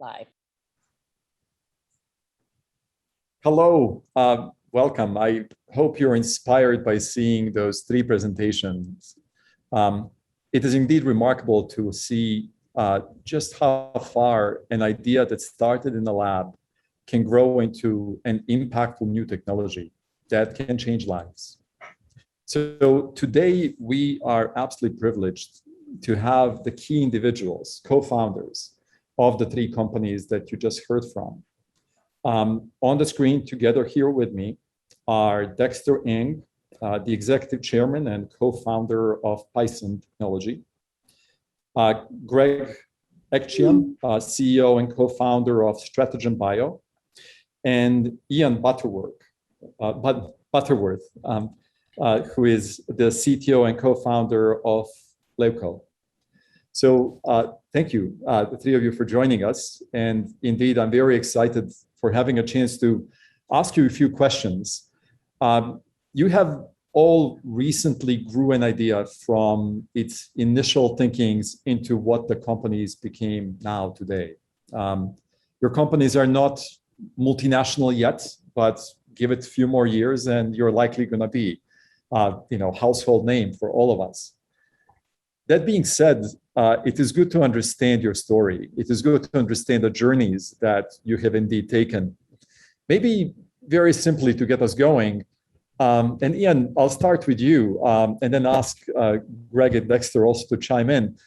live. Hello, welcome. I hope you're inspired by seeing those three presentations. It is indeed remarkable to see just how far an idea that started in the lab can grow into an impactful new technology that can change lives. So today we are absolutely privileged to have the key individuals, co-founders of the three companies that you just heard from. On the screen together here with me are Dexter, the executive chairman and co-founder of Pison technology. Greg Ekchian, CEO and co-founder of Strategen Bio, and Ian Butterworth, who is the CTO and co-founder of Leuko. So thank you, the three of you, for joining us. And indeed, I'm very excited for having a chance to ask you a few questions. You have all recently grew an idea from its initial thinkings into what the companies became now today. Your companies are not multinational yet, but give it a few more years and you're likely going to be household name for all of us. That being said, it is good to understand your story. It is good to understand the journeys that you have indeed taken. Maybe very simply to get us going, and Ian, I'll start with you and then ask Greg and Dexter also to chime in.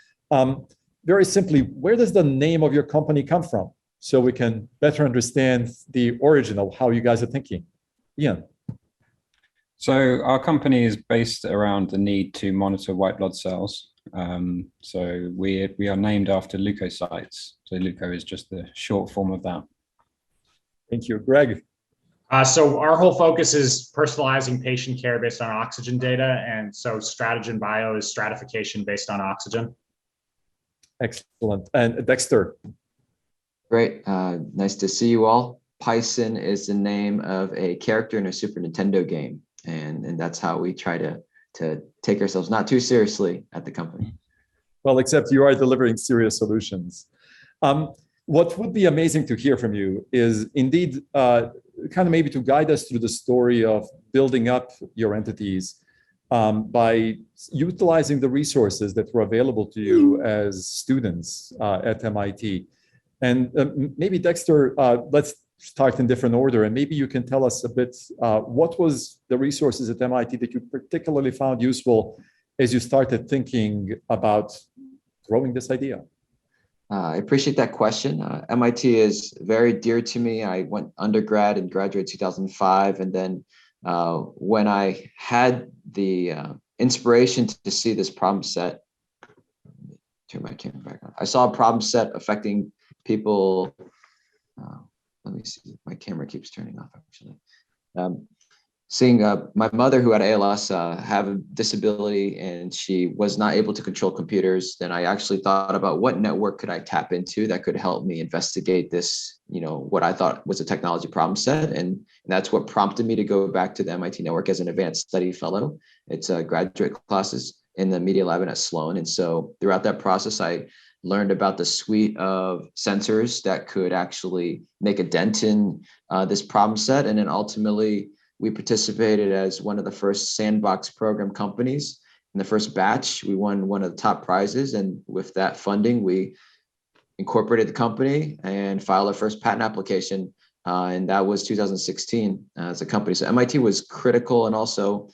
Very simply, where does the name of your company come from? So we can better understand the origin of how you guys are thinking. Ian. So our company is based around the need to monitor white blood cells. So we are named after leukocytes. So Leuko is just the short form of that. Thank you. Greg. So our whole focus is personalizing patient care based on oxygen data. And so Strategen Bio is stratification based on oxygen. Excellent. And Dexter. Great. Nice to see you all. Pison is the name of a character in a Super Nintendo game. And that's how we try to take ourselves not too seriously at the company. Well, except you are delivering serious solutions. What would be amazing to hear from you is indeed kind of maybe to guide us through the story of building up your entities by utilizing the resources that were available to you as students at MIT. And maybe Dexter, let's start in different order, and maybe you can tell us a bit what was the resources at MIT that you particularly found useful as you started thinking about growing this idea? I appreciate that question. MIT is very dear to me. I went undergrad and graduated 2005, and then when I had the inspiration to see this problem set, turn my camera back on. I saw a problem set affecting people. Let me see, my camera keeps turning off actually. Seeing my mother, who had ALS, have a disability and she was not able to control computers, then I actually thought about what network could I tap into that could help me investigate this, what I thought was a technology problem set. And that's what prompted me to go back to the MIT network as an advanced study fellow. It's graduate classes in the media lab and at Sloan. And so throughout that process, I learned about the suite of sensors that could actually make a dent in this problem set. And then ultimately, we participated as one of the first sandbox program companies. In the first batch, we won one of the top prizes. And with that funding, we incorporated the company and filed our first patent application. And that was 2016 as a company. So MIT was critical. And also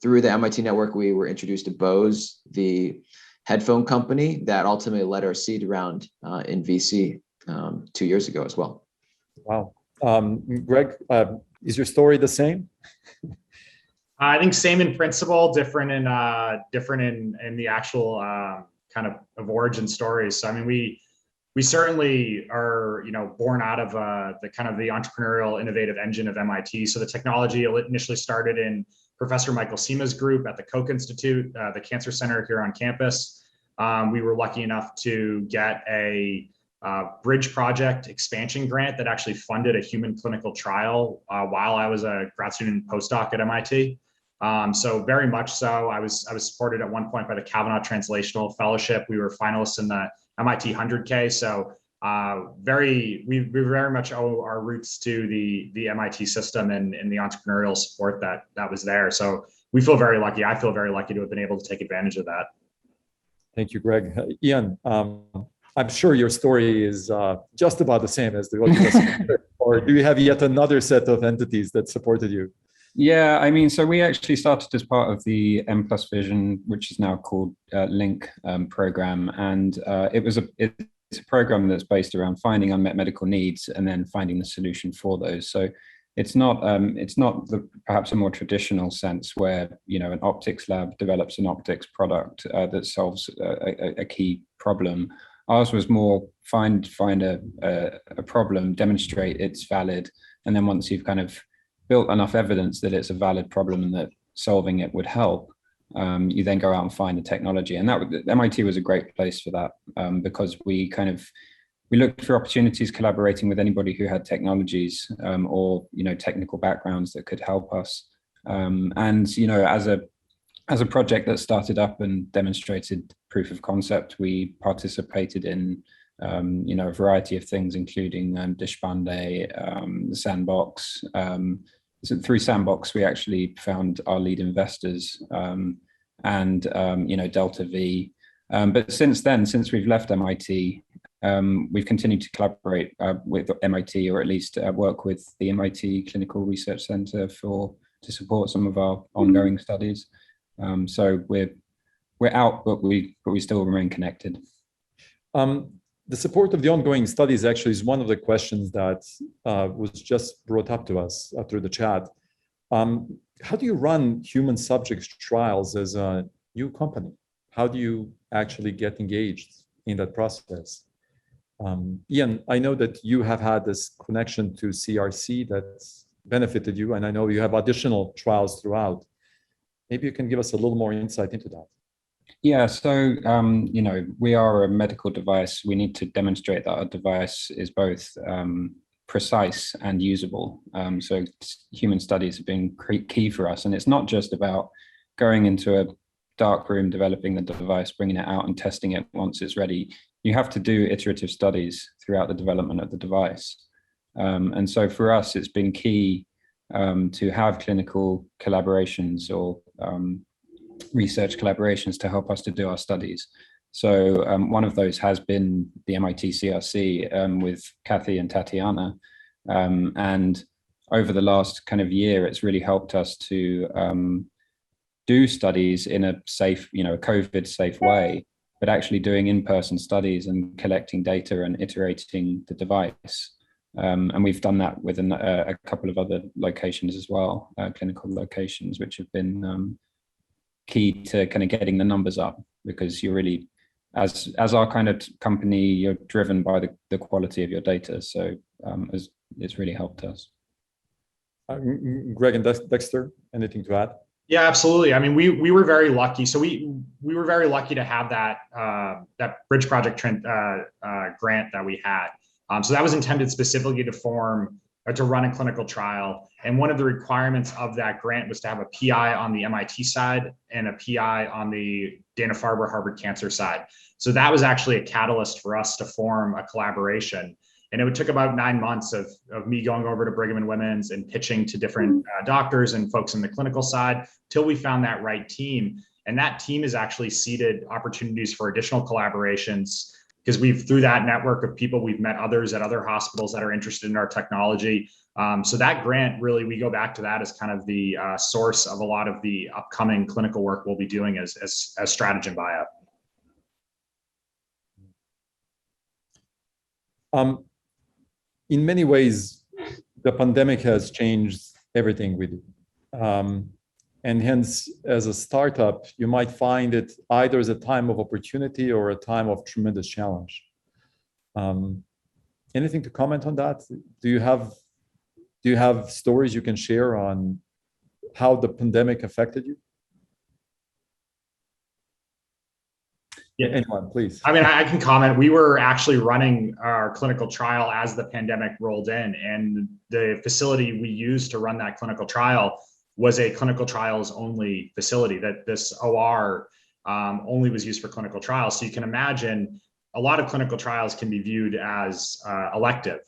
through the MIT network, we were introduced to Bose, the headphone company that ultimately led our seed round in VC 2 years ago as well. Wow. Greg, is your story the same? I think same in principle, different in the actual kind of origin stories. So I mean, we certainly are born out of the kind of the entrepreneurial innovative engine of MIT. So the technology initially started in Professor Michael Seema's group at the Koch Institute, the cancer center here on campus. We were lucky enough to get a bridge project expansion grant that actually funded a human clinical trial while I was a grad student and postdoc at MIT. So very much so. I was supported at one point by the Kavanaugh Translational Fellowship. We were finalists in the MIT 100K. So we very much owe our roots to the MIT system and the entrepreneurial support that was there. So we feel very lucky. I feel very lucky to have been able to take advantage of that. Thank you, Greg. Ian, I'm sure your story is just about the same as the other. Or do you have yet another set of entities that supported you? Yeah, I mean, so we actually started as part of the M+ Vision, which is now called Link program, and it's a program that's based around finding unmet medical needs and then finding the solution for those. So it's not perhaps a more traditional sense where, you know, an optics lab develops an optics product that solves a key problem. Ours was more find a problem, demonstrate it's valid, and then once you've kind of built enough evidence that it's a valid problem and that solving it would help, you then go out and find the technology. And that MIT was a great place for that, because we looked for opportunities collaborating with anybody who had technologies or, you know, technical backgrounds that could help us. And, you know, as a project that started up and demonstrated proof of concept, we participated in, you know, a variety of things, including Dishbande, the Sandbox. So through Sandbox, we actually found our lead investors, and, you know, Delta V. But since then, since we've left MIT, we've continued to collaborate with MIT, or at least work with the MIT Clinical Research Center to support some of our ongoing studies. So we're out, but we still remain connected. The support of the ongoing studies actually is one of the questions that was just brought up to us through the chat. How do you run human subjects trials as a new company? How do you actually get engaged in that process? Ian, I know that you have had this connection to CRC that's benefited you, and I know you have additional trials throughout. Maybe you can give us a little more insight into that. Yeah, so, you know, we are a medical device. We need to demonstrate that our device is both precise and usable. So human studies have been key for us. And it's not just about going into a dark room, developing the device, bringing it out and testing it once it's ready. You have to do iterative studies throughout the development of the device. And so for us, it's been key to have clinical collaborations or research collaborations to help us to do our studies. So one of those has been the MIT CRC with Kathy and Tatiana. And over the last kind of year, it's really helped us to do studies in a safe, you know, a COVID safe way, but actually doing in-person studies and collecting data and iterating the device. And we've done that with a couple of other locations as well, clinical locations, which have been key to kind of getting the numbers up, because you're really, as our kind of company, you're driven by the quality of your data. So it's really helped us. Greg and Dexter, anything to add? Yeah, absolutely. I mean, we were very lucky. So we were very lucky to have that Bridge Project grant that we had. So that was intended specifically to run a clinical trial. And one of the requirements of that grant was to have a PI on the MIT side and a PI on the Dana-Farber Harvard Cancer side. So that was actually a catalyst for us to form a collaboration. And it took about 9 months of me going over to Brigham and Women's and pitching to different doctors and folks in the clinical side till we found that right team. And that team has actually seeded opportunities for additional collaborations, because through that network of people, we've met others at other hospitals that are interested in our technology. So that grant, really, we go back to that as kind of the source of a lot of the upcoming clinical work we'll be doing as Strategen Bio. In many ways, the pandemic has changed everything we do. And hence, as a startup, you might find it either as a time of opportunity or a time of tremendous challenge. Anything to comment on that? Do you have stories you can share on how the pandemic affected you? Yeah, anyone, please. I mean, I can comment. We were actually running our clinical trial as the pandemic rolled in, and the facility we used to run that clinical trial was a clinical trials only facility. That this OR only was used for clinical trials. So you can imagine a lot of clinical trials can be viewed as elective,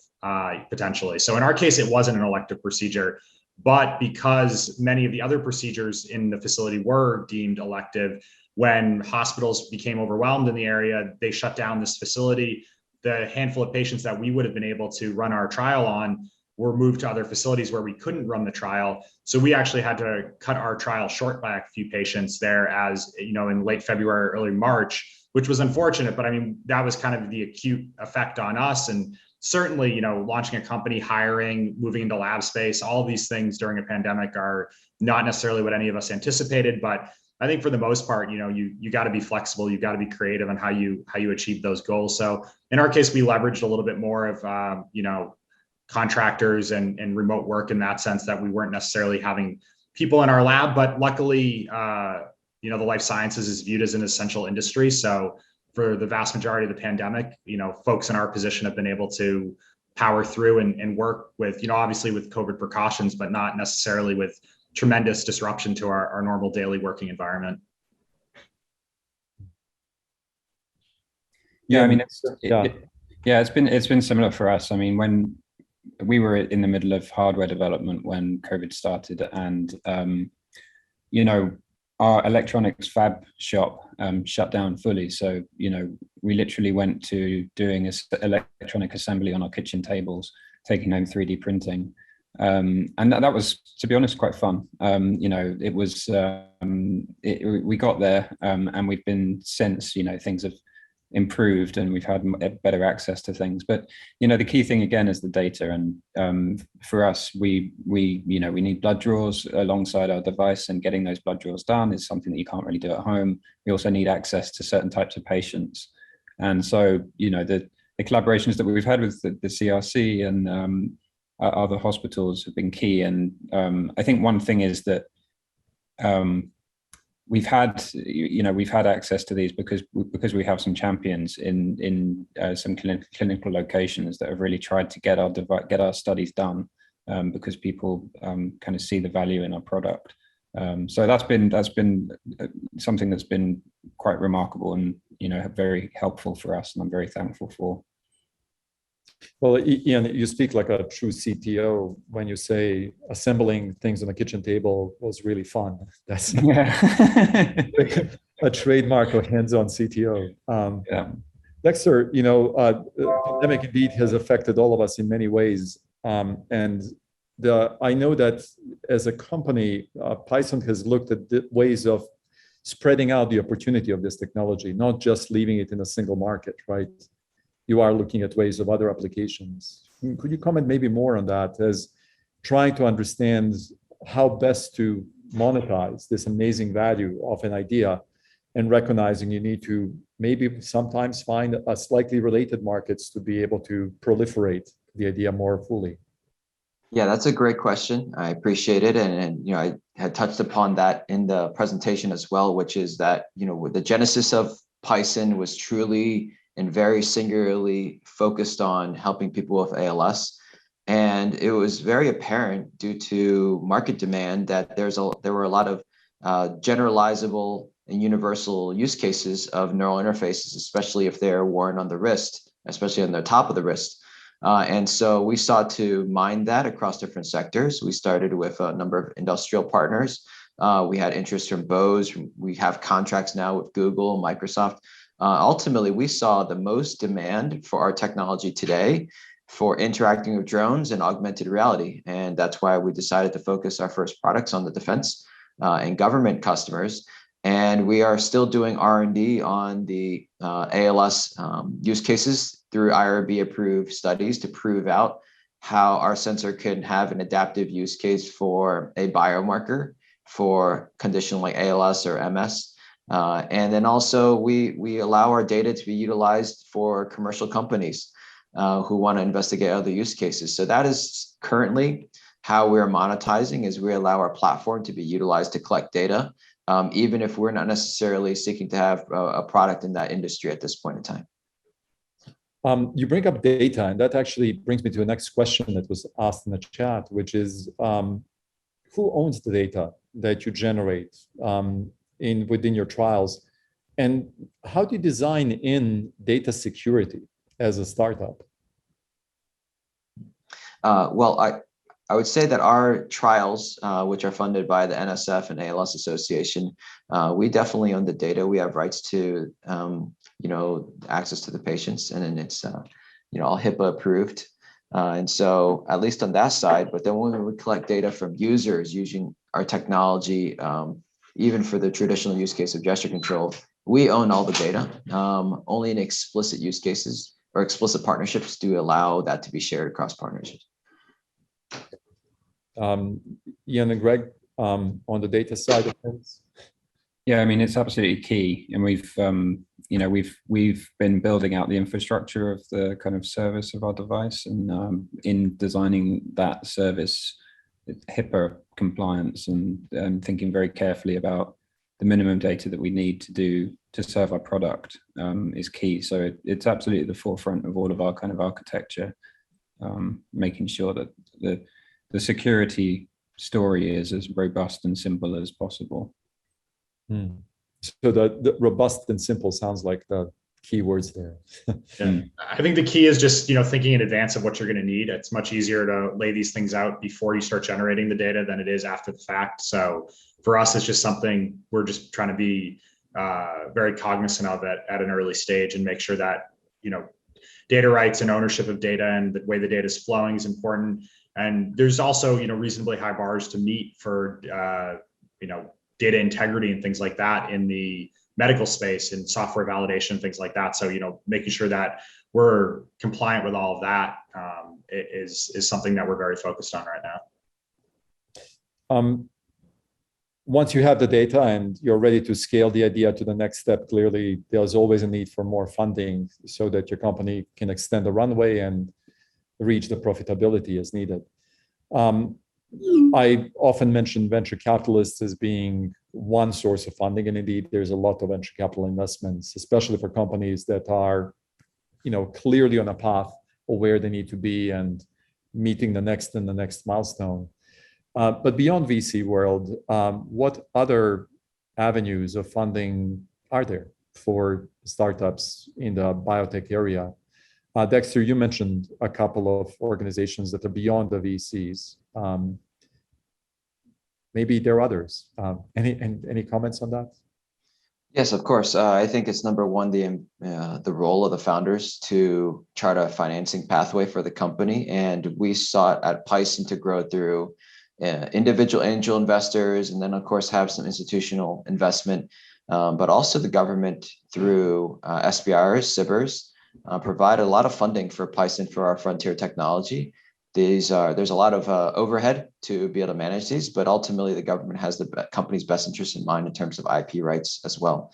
potentially. So in our case, it wasn't an elective procedure, but because many of the other procedures in the facility were deemed elective, when hospitals became overwhelmed in the area, they shut down this facility. The handful of patients that we would have been able to run our trial on were moved to other facilities where we couldn't run the trial. So we actually had to cut our trial short by a few patients there, as you know, in late February, early March, which was unfortunate. But I mean, that was kind of the acute effect on us. And certainly, you know, launching a company, hiring, moving into lab space, all these things during a pandemic are not necessarily what any of us anticipated. But I think for the most part, you know, you got to be flexible, you got to be creative on how you achieve those goals. So in our case, we leveraged a little bit more of you know, contractors and remote work in that sense, that we weren't necessarily having people in our lab. But luckily, you know, the life sciences is viewed as an essential industry. So for the vast majority of the pandemic, you know, folks in our position have been able to power through and work with, you know, obviously with COVID precautions, but not necessarily with tremendous disruption to our normal daily working environment. Yeah, I mean, it's been similar for us. I mean, when we were in the middle of hardware development when COVID started, and you know, our electronics fab shop shut down fully. So, you know, we literally went to doing electronic assembly on our kitchen tables, taking home 3D printing. And that was, to be honest, quite fun. You know, it was, we got there and we've been since, you know, things have improved and we've had better access to things. But, you know, the key thing again is the data. And for us, we you know, we need blood draws alongside our device, and getting those blood draws done is something that you can't really do at home. We also need access to certain types of patients. And so, you know, the collaborations that we've had with the CRC and other hospitals have been key. And I think one thing is that we've had, you know, we've had access to these because we have some champions in some clinical locations that have really tried to get our studies done, because people kind of see the value in our product. So that's been something that's been quite remarkable and, you know, very helpful for us, and I'm very thankful for. Well, Ian, you speak like a true CTO when you say assembling things on a kitchen table was really fun. That's a trademark of hands-on CTO. Dexter, you know, the pandemic indeed has affected all of us in many ways. And I know that as a company, Pison has looked at the ways of spreading out the opportunity of this technology, not just leaving it in a single market, right? You are looking at ways of other applications. Could you comment maybe more on that, as trying to understand how best to monetize this amazing value of an idea, and recognizing you need to maybe sometimes find a slightly related markets to be able to proliferate the idea more fully? Yeah, that's a great question. I appreciate it. And you know, I had touched upon that in the presentation as well, which is that, you know, the genesis of Pison was truly and very singularly focused on helping people with ALS. And it was very apparent due to market demand that there were a lot of generalizable and universal use cases of neural interfaces, especially if they're worn on the wrist, especially on the top of the wrist. And so we sought to mine that across different sectors. We started with a number of industrial partners. We had interest from Bose. We have contracts now with Google, Microsoft. Ultimately, we saw the most demand for our technology today for interacting with drones and augmented reality. And that's why we decided to focus our first products on the defense and government customers. And we are still doing R&D on the ALS use cases through IRB approved studies to prove out how our sensor can have an adaptive use case for a biomarker for condition like ALS or MS. And then also we allow our data to be utilized for commercial companies who want to investigate other use cases. So that is currently how we're monetizing, is we allow our platform to be utilized to collect data, even if we're not necessarily seeking to have a product in that industry at this point in time. You bring up data, and that actually brings me to the next question that was asked in the chat, which is who owns the data that you generate within your trials, And how do you design in data security as a startup? Well, I would say that our trials, which are funded by the NSF and ALS Association, we definitely own the data. We have rights to, access to the patients, and then it's, all HIPAA approved. And so at least on that side, but then when we collect data from users using our technology, even for the traditional use case of gesture control, we own all the data. Only in explicit use cases or explicit partnerships do allow that to be shared across partnerships. Ian and Greg, on the data side of things? Yeah, I mean, it's absolutely key. And we've been building out the infrastructure of the kind of service of our device, and in designing that service, HIPAA compliance and thinking very carefully about the minimum data that we need to serve our product is key. So it's absolutely at the forefront of all of our kind of architecture, making sure that the security story is as robust and simple as possible. So the robust and simple sounds like the key words there. Yeah. I think the key is just, thinking in advance of what you're going to need. It's much easier to lay these things out before you start generating the data than it is after the fact. So for us, it's just something we're just trying to be very cognizant of at an early stage, and make sure that, data rights and ownership of data and the way the data is flowing is important. And there's also, reasonably high bars to meet for, data integrity and things like that in the medical space and software validation, things like that. So, making sure that we're compliant with all of that is something that we're very focused on right now. Once you have the data and you're ready to scale the idea to the next step, clearly there's always a need for more funding so that your company can extend the runway and reach the profitability as needed. I often mention venture capitalists as being one source of funding, and indeed there's a lot of venture capital investments, especially for companies that are, clearly on a path of where they need to be and meeting the next milestone. But beyond VC world, what other avenues of funding are there for startups in the biotech area? Dexter, you mentioned a couple of organizations that are beyond the VCs. Maybe there are others. Any comments on that? Yes, of course. I think it's number one, the role of the founders to chart a financing pathway for the company. And we sought at Pison to grow through individual angel investors, and then of course have some institutional investment, but also the government through SBIRs, SBIRs, provide a lot of funding for Pison for our frontier technology. There's a lot of overhead to be able to manage these, but ultimately the government has the company's best interest in mind in terms of IP rights as well.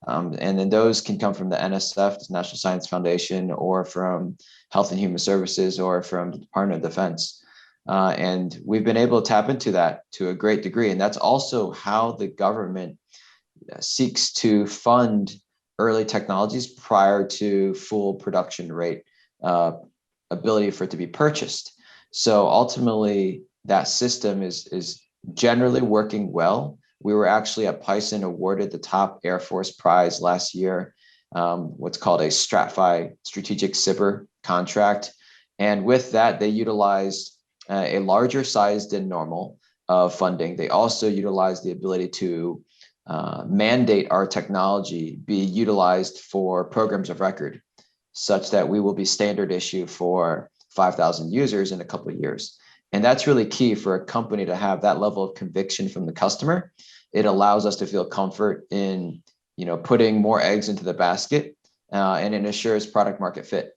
And then those can come from the NSF, the National Science Foundation, or from Health and Human Services, or from the Department of Defense. And we've been able to tap into that to a great degree. And that's also how the government seeks to fund early technologies prior to full production rate ability for it to be purchased. So ultimately, that system is generally working well. We were actually at Pison awarded the top Air Force prize last year, what's called a STRATFI Strategic SBIR contract. And with that, they utilized a larger size than normal funding. They also utilized the ability to mandate our technology be utilized for programs of record, such that we will be standard issue for 5,000 users in a couple of years. And that's really key for a company to have that level of conviction from the customer. It allows us to feel comfort in, putting more eggs into the basket, and it assures product market fit.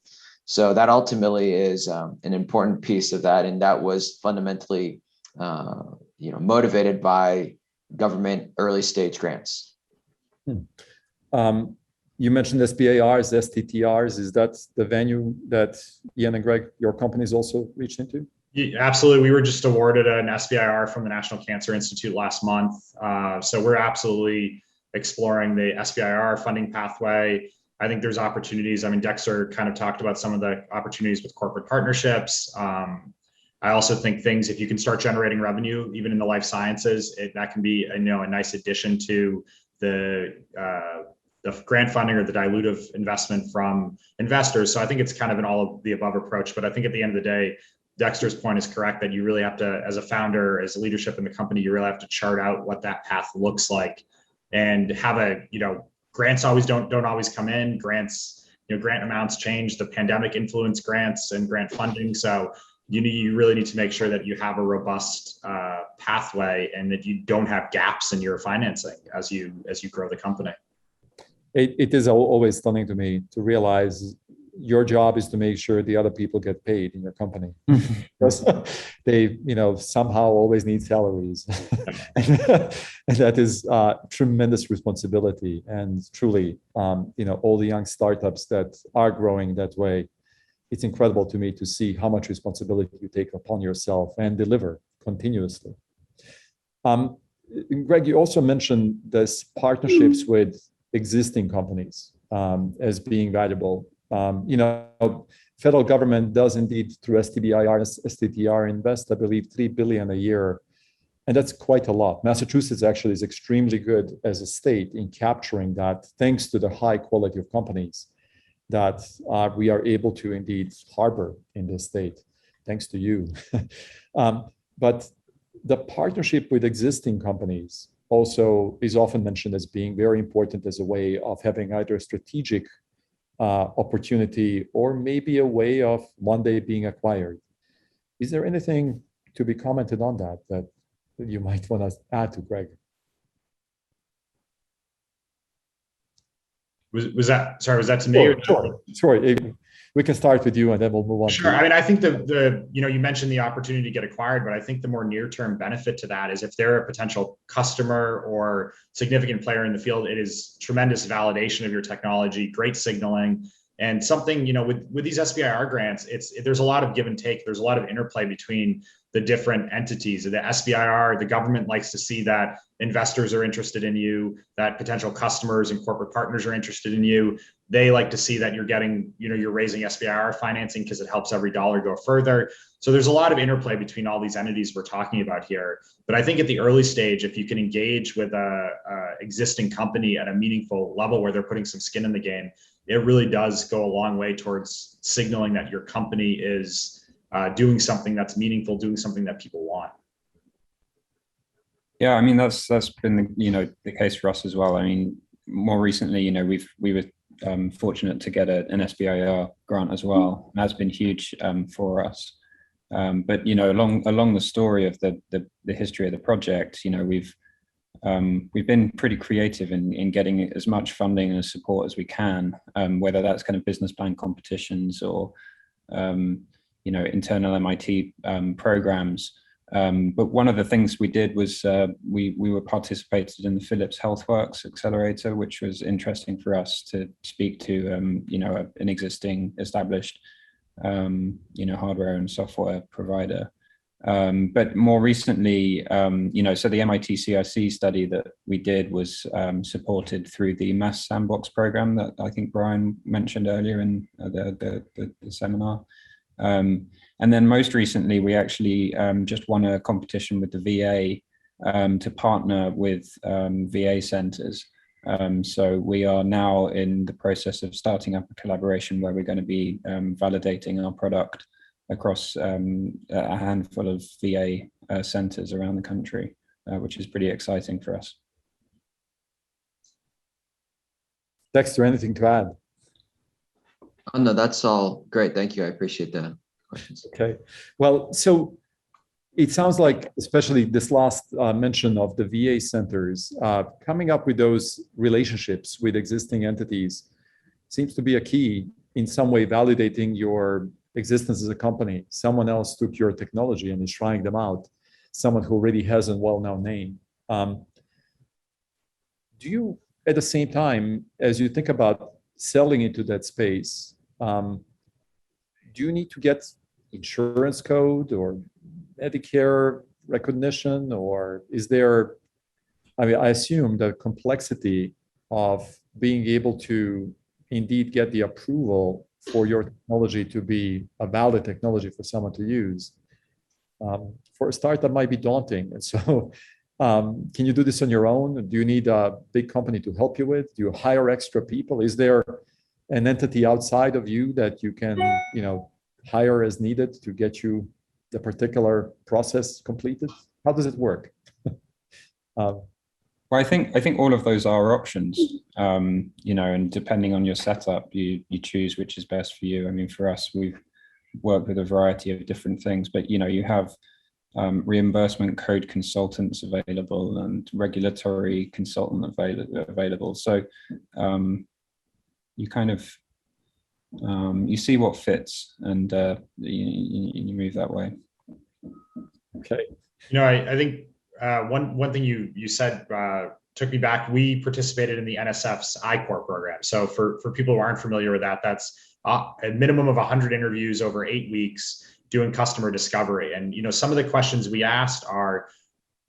So that ultimately is an important piece of that. And that was fundamentally, motivated by government early stage grants. You mentioned SBIRs, STTRs. Is that the venue that Ian and Greg, your companies also reached into? Yeah, absolutely. We were just awarded an SBIR from the National Cancer Institute last month. So we're absolutely exploring the SBIR funding pathway. I think there's opportunities. I mean, Dexter kind of talked about some of the opportunities with corporate partnerships. I also think if you can start generating revenue, even in the life sciences, that can be a nice addition to the grant funding or the dilutive investment from investors. So I think it's kind of an all of the above approach. But I think at the end of the day, Dexter's point is correct that you really have to, as a founder, as leadership in the company, you really have to chart out what that path looks like and have grants don't always come in. Grants, grant amounts change. The pandemic influenced grants and grant funding. So you really need to make sure that you have a robust pathway and that you don't have gaps in your financing as you grow the company. It is always stunning to me to realize your job is to make sure the other people get paid in your company because they somehow always need salaries. And that is tremendous responsibility. And truly, all the young startups that are growing that way, it's incredible to me to see how much responsibility you take upon yourself and deliver continuously. Greg, you also mentioned this partnerships with existing companies as being valuable. Federal government does indeed through STBIR, STTR invest, I believe, $3 billion a year. And that's quite a lot. Massachusetts actually is extremely good as a state in capturing that, thanks to the high quality of companies that we are able to indeed harbor in this state, thanks to you. But the partnership with existing companies also is often mentioned as being very important as a way of having either a strategic opportunity or maybe a way of one day being acquired. Is there anything to be commented on that you might want to add to, Greg? Was that to me? Sure. We can start with you and then we'll move on. Sure. I mean, I think you mentioned the opportunity to get acquired, but I think the more near-term benefit to that is if they're a potential customer or significant player in the field, it is tremendous validation of your technology, great signaling, and something, with these SBIR grants, there's a lot of give and take. There's a lot of interplay between the different entities. The SBIR, the government likes to see that investors are interested in you, that potential customers and corporate partners are interested in you. They like to see that you're getting, you're raising SBIR financing because it helps every dollar go further. So there's a lot of interplay between all these entities we're talking about here. But I think at the early stage, if you can engage with a existing company at a meaningful level where they're putting some skin in the game, it really does go a long way towards signaling that your company is doing something that's meaningful, doing something that people want. Yeah, I mean, that's been the case for us as well. I mean, more recently, we were fortunate to get an SBIR grant as well. And that's been huge for us. But along the story of the history of the project, we've been pretty creative in getting as much funding and support as we can, whether that's kind of business plan competitions or internal MIT programs. But one of the things we did was we were participated in the Philips HealthWorks Accelerator, which was interesting for us to speak to an existing established hardware and software provider. But more recently, so the MIT CRC study that we did was supported through the Mass Sandbox program that I think Brian mentioned earlier in the seminar. And then most recently, we actually just won a competition with the VA to partner with VA centers. So we are now in the process of starting up a collaboration where we're going to be validating our product across a handful of VA centers around the country, which is pretty exciting for us. Dexter, anything to add? Oh, no, that's all great. Thank you. I appreciate that. Questions. Okay. Well, so it sounds like, especially this last mention of the VA centers, coming up with those relationships with existing entities seems to be a key in some way validating your existence as a company. Someone else took your technology and is trying them out, someone who already has a well-known name. Do you, at the same time, as you think about selling into that space, do you need to get insurance code or Medicare recognition, or is there, I assume the complexity of being able to indeed get the approval for your technology to be a valid technology for someone to use. For a start, that might be daunting. And so Can you do this on your own? Do you need a big company to help you with? Do you hire extra people? Is there an entity outside of you that you can, hire as needed to get you the particular process completed? How does it work? Well, I think all of those are options, and depending on your setup, you choose which is best for you. I mean, for us, we've worked with a variety of different things, but you have reimbursement code consultants available and regulatory consultant available. So you kind of you see what fits, and you move that way. Okay. I think one thing you said took me back. We participated in the NSF's I-Corps program. So for people who aren't familiar with that, that's a minimum of 100 interviews over 8 weeks doing customer discovery. And some of the questions we asked are,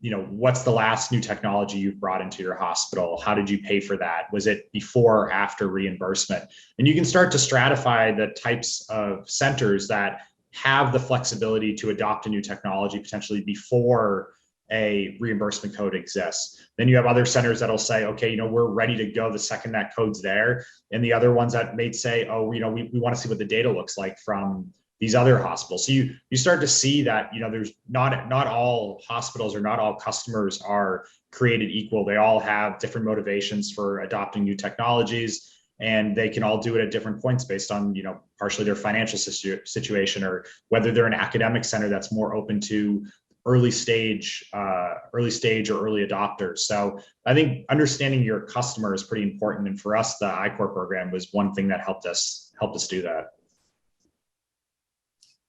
what's the last new technology you've brought into your hospital? How did you pay for that? Was it before or after reimbursement? And you can start to stratify the types of centers that have the flexibility to adopt a new technology potentially before a reimbursement code exists. Then you have other centers that'll say, okay, we're ready to go the second that code's there. And the other ones that may say, oh, we want to see what the data looks like from these other hospitals. So you start to see that, there's not all hospitals or not all customers are created equal. They all have different motivations for adopting new technologies, and they can all do it at different points based on, partially their financial situation, or whether they're an academic center that's more open to early stage or early adopters. So I think understanding your customer is pretty important. And for us, the I-Corps program was one thing that helped us do that.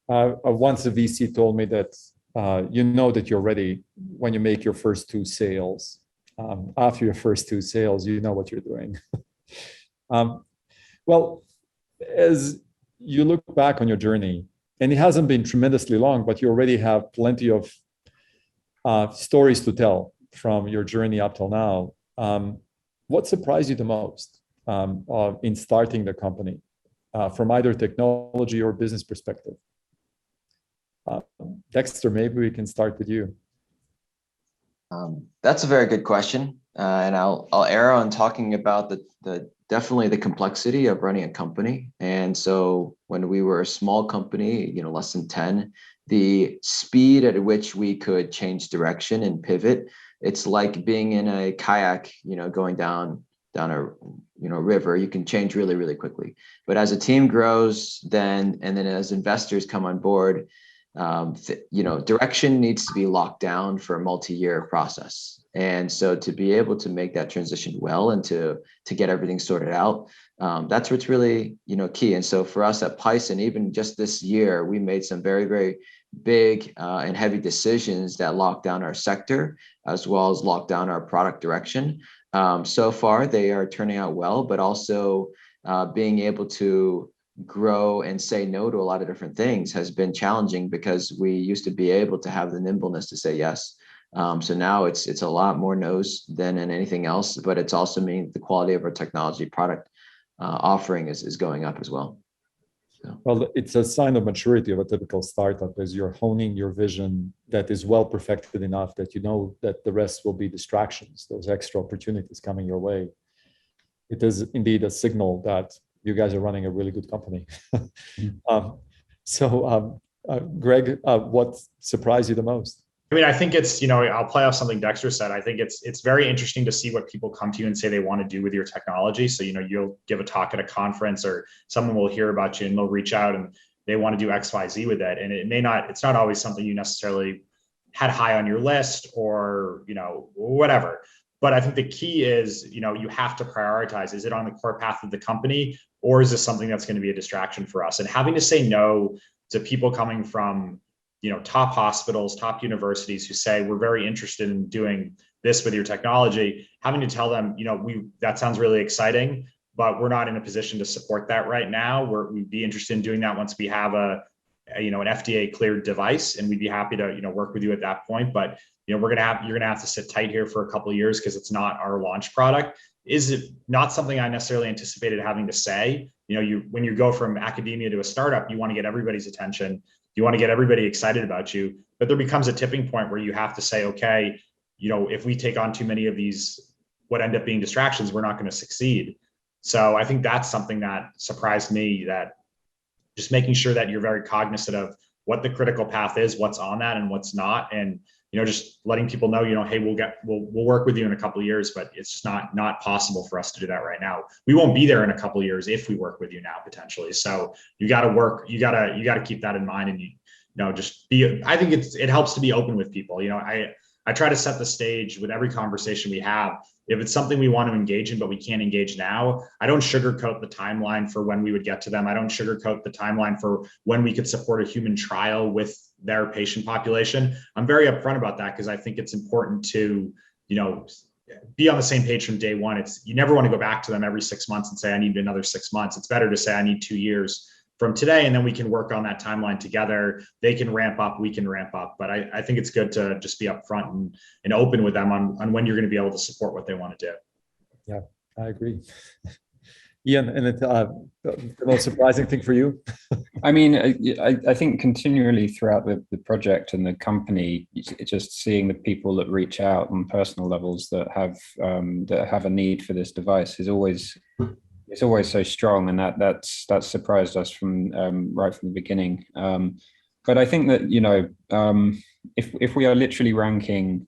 Once a VC told me that that you're ready when you make your first 2 sales. After your first 2 sales, you know what you're doing. Well, as you look back on your journey, and it hasn't been tremendously long, but you already have plenty of stories to tell from your journey up till now. What surprised you the most in starting the company from either technology or business perspective? Dexter, maybe we can start with you. That's a very good question, and I'll err on talking about the definitely the complexity of running a company. And so when we were a small company, less than 10, the speed at which we could change direction and pivot, it's like being in a kayak, going down a river. You can change really, really quickly. But as a team grows, and then as investors come on board, direction needs to be locked down for a multi-year process. And so to be able to make that transition well and to get everything sorted out, that's what's really, key. And so for us at Pison, even just this year, we made some very, very big and heavy decisions that locked down our sector, as well as locked down our product direction. So far, they are turning out well, but also being able to grow and say no to a lot of different things has been challenging, because we used to be able to have the nimbleness to say yes. So now it's a lot more no's than in anything else, but it's also meaning the quality of our technology product offering is going up as well. So. Well, it's a sign of maturity of a typical startup as you're honing your vision that is well perfected enough that that the rest will be distractions, those extra opportunities coming your way. It is indeed a signal that you guys are running a really good company. Greg, what surprised you the most? I mean, I think it's, I'll play off something Dexter said. I think it's very interesting to see what people come to you and say they want to do with your technology. So, you'll give a talk at a conference, or someone will hear about you and they'll reach out and they want to do X, Y, Z with it. And it's not always something you necessarily had high on your list or, whatever. But I think the key is, you have to prioritize. Is it on the core path of the company, or is this something that's going to be a distraction for us? And having to say no to people coming from, top hospitals, top universities who say, we're very interested in doing this with your technology, having to tell them, that sounds really exciting, but we're not in a position to support that right now. We'd be interested in doing that once we have an FDA cleared device, and we'd be happy to, work with you at that point. But, you're going to have to sit tight here for a couple of years because it's not our launch product. Is it not something I necessarily anticipated having to say? When you go from academia to a startup, you want to get everybody's attention. You want to get everybody excited about you, but there becomes a tipping point where you have to say, okay, if we take on too many of these, what end up being distractions, we're not going to succeed. So I think that's something that surprised me, that just making sure that you're very cognizant of what the critical path is, what's on that and what's not. And, just letting people know, hey, we'll work with you in a couple of years, but it's just not possible for us to do that right now. We won't be there in a couple of years if we work with you now, potentially. So you got to keep that in mind. And just be, I think it helps to be open with people. I try to set the stage with every conversation we have. If it's something we want to engage in, but we can't engage now, I don't sugarcoat the timeline for when we would get to them. I don't sugarcoat the timeline for when we could support a human trial with their patient population. I'm very upfront about that because I think it's important to, be on the same page from day one. You never want to go back to them every 6 months and say, I need another 6 months. It's better to say, I need 2 years from today, and then we can work on that timeline together. They can ramp up, we can ramp up. But I think it's good to just be upfront and open with them on when you're going to be able to support what they want to do. Yeah, I agree. Ian, and the most surprising thing for you? I mean, I think continually throughout the project and the company, just seeing the people that reach out on personal levels that have a need for this device is always so strong, and that's surprised us from right from the beginning. But I think that if we are literally ranking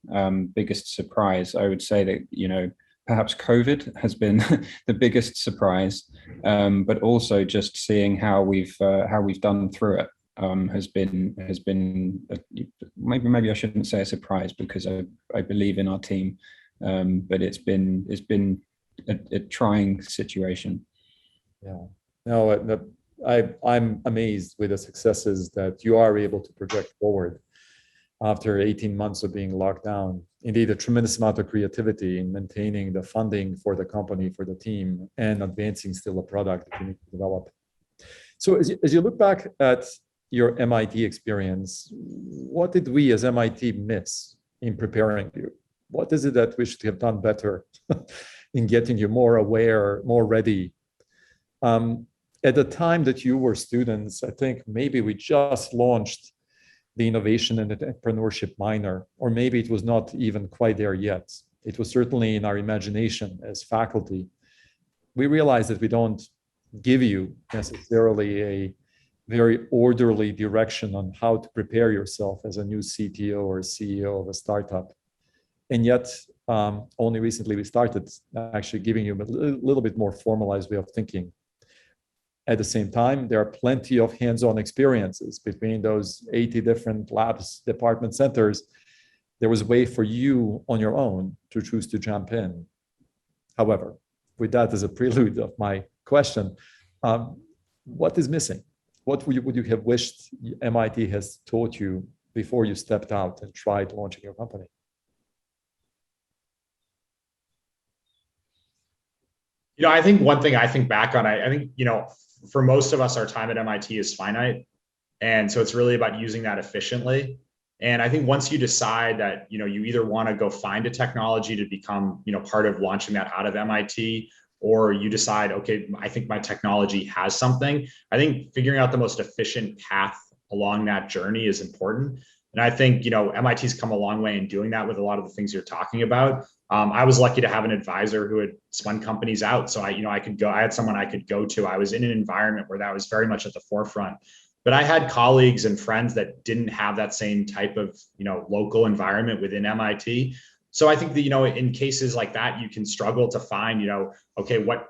biggest surprise, I would say that perhaps COVID has been the biggest surprise, but also just seeing how we've done through it has been maybe I shouldn't say a surprise, because I believe in our team, but it's been a trying situation. Yeah, no, I'm amazed with the successes that you are able to project forward after 18 months of being locked down. Indeed, a tremendous amount of creativity in maintaining the funding for the company, for the team, and advancing still a product that you need to develop. So as you look back at your MIT experience, what did we as MIT miss in preparing you? What is it that we should have done better in getting you more aware, more ready? At the time that you were students, I think maybe we just launched the innovation and entrepreneurship minor, or maybe it was not even quite there yet. It was certainly in our imagination as faculty. We realized that we don't give you necessarily a very orderly direction on how to prepare yourself as a new CTO or CEO of a startup. And yet, only recently we started actually giving you a little bit more formalized way of thinking. At the same time, there are plenty of hands-on experiences between those 80 different labs, department centers. There was a way for you on your own to choose to jump in. However, with that as a prelude of my question, what is missing? What would you have wished MIT has taught you before you stepped out and tried launching your company? I think one thing I think back on, I think, for most of us, our time at MIT is finite. And so it's really about using that efficiently. And I think once you decide that, you either want to go find a technology to become, part of launching that out of MIT, or you decide, okay, I think my technology has something. I think figuring out the most efficient path along that journey is important. And I think, MIT's come a long way in doing that with a lot of the things you're talking about. I was lucky to have an advisor who had spun companies out. So I had someone I could go to. I was in an environment where that was very much at the forefront. But I had colleagues and friends that didn't have that same type of, local environment within MIT. So I think that, in cases like that, you can struggle to find, okay, what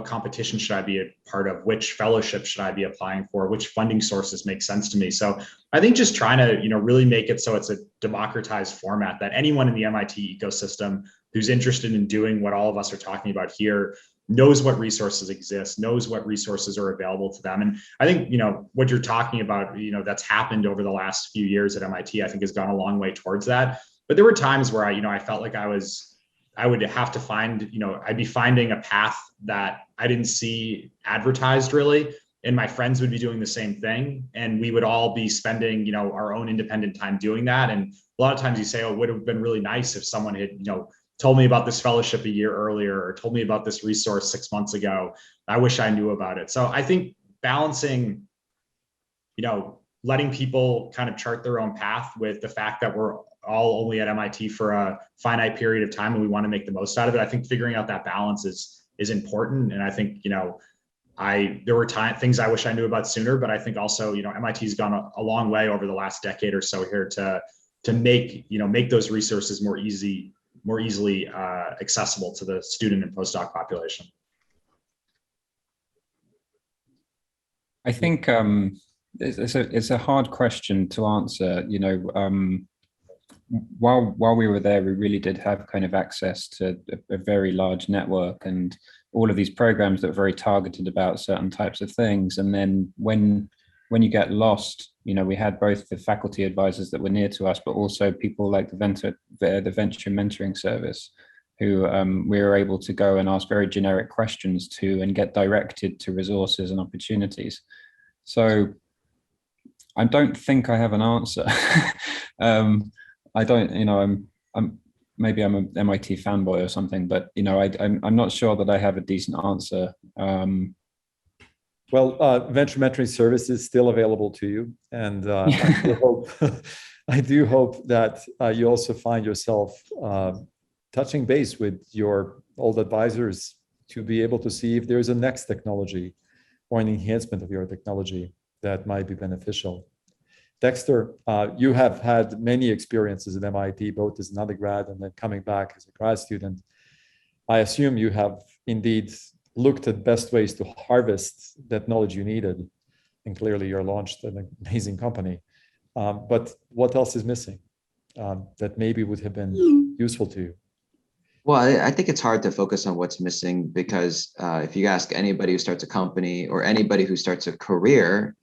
competition should I be a part of? Which fellowship should I be applying for? Which funding sources make sense to me? So I think just trying to, really make it so it's a democratized format that anyone in the MIT ecosystem who's interested in doing what all of us are talking about here knows what resources exist, knows what resources are available to them. And I think, what you're talking about, that's happened over the last few years at MIT, I think has gone a long way towards that. But there were times where I felt like I would have to find, I'd be finding a path that I didn't see advertised really. And my friends would be doing the same thing. And we would all be spending, our own independent time doing that. And a lot of times you say, oh, it would have been really nice if someone had, told me about this fellowship a year earlier, or told me about this resource 6 months ago. I wish I knew about it. So I think balancing, letting people kind of chart their own path with the fact that we're all only at MIT for a finite period of time and we want to make the most out of it. I think figuring out that balance is important. And I think, you know, there were things I wish I knew about sooner, but I think also, you know, MIT's gone a long way over the last decade or so here to make those resources more easily accessible to the student and postdoc population. I think it's a hard question to answer. You know, while we were there, we really did have kind of access to a very large network and all of these programs that were very targeted about certain types of things. And then when you get lost, you know, we had both the faculty advisors that were near to us, but also people like the venture mentoring service, who we were able to go and ask very generic questions to and get directed to resources and opportunities. So I don't think I have an answer. I don't, you know, maybe I'm an MIT fanboy or something, but, you know, I'm not sure that I have a decent answer. Well, venture mentoring service is still available to you. And I do hope that you also find yourself touching base with your old advisors to be able to see if there's a next technology or an enhancement of your technology that might be beneficial. Dexter, you have had many experiences at MIT, both as an undergrad and then coming back as a grad student. I assume you have indeed looked at best ways to harvest that knowledge you needed. And clearly you're launched an amazing company. But what else is missing that maybe would have been useful to you? Well, I think it's hard to focus on what's missing because if you ask anybody who starts a company or anybody who starts a career,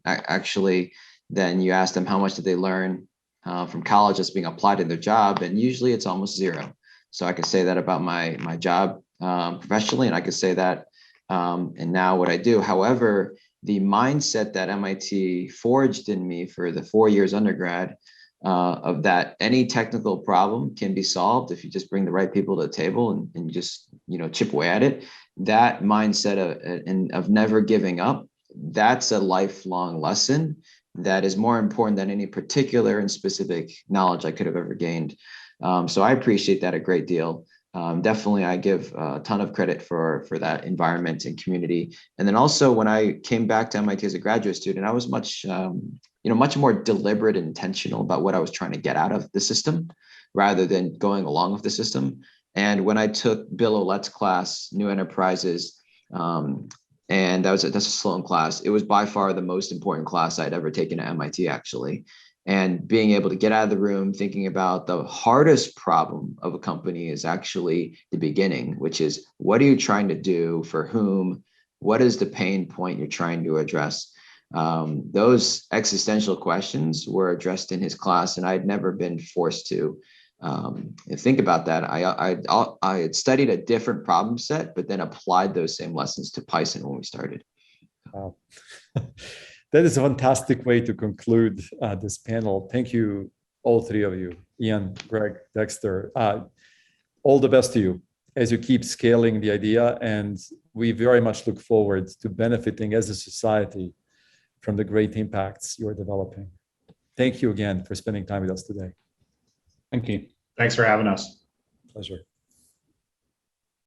actually, then you ask them how much did they learn from college that's being applied in their job, and usually it's almost zero. So I could say that about my job professionally, and I could say that and now what I do. However, the mindset that MIT forged in me for the 4 years undergrad of that any technical problem can be solved if you just bring the right people to the table and just, you know, chip away at it. That mindset of never giving up, that's a lifelong lesson that is more important than any particular and specific knowledge I could have ever gained. So I appreciate that a great deal. Definitely, I give a ton of credit for that environment and community. And then also when I came back to MIT as a graduate student, I was much more deliberate and intentional about what I was trying to get out of the system rather than going along with the system. And when I took Bulović's class, New Enterprises, and that's a Sloan class, it was by far the most important class I'd ever taken at MIT, actually. And being able to get out of the room thinking about the hardest problem of a company is actually the beginning, which is what are you trying to do for whom? What is the pain point you're trying to address? Those existential questions were addressed in his class, and I'd never been forced to think about that. I had studied a different problem set, but then applied those same lessons to Pison when we started. Wow. That is a fantastic way to conclude this panel. Thank you, all three of you, Ian, Greg, Dexter. All the best to you as you keep scaling the idea. And we very much look forward to benefiting as a society from the great impacts you're developing. Thank you again for spending time with us today. Thank you. Thanks for having us. Pleasure.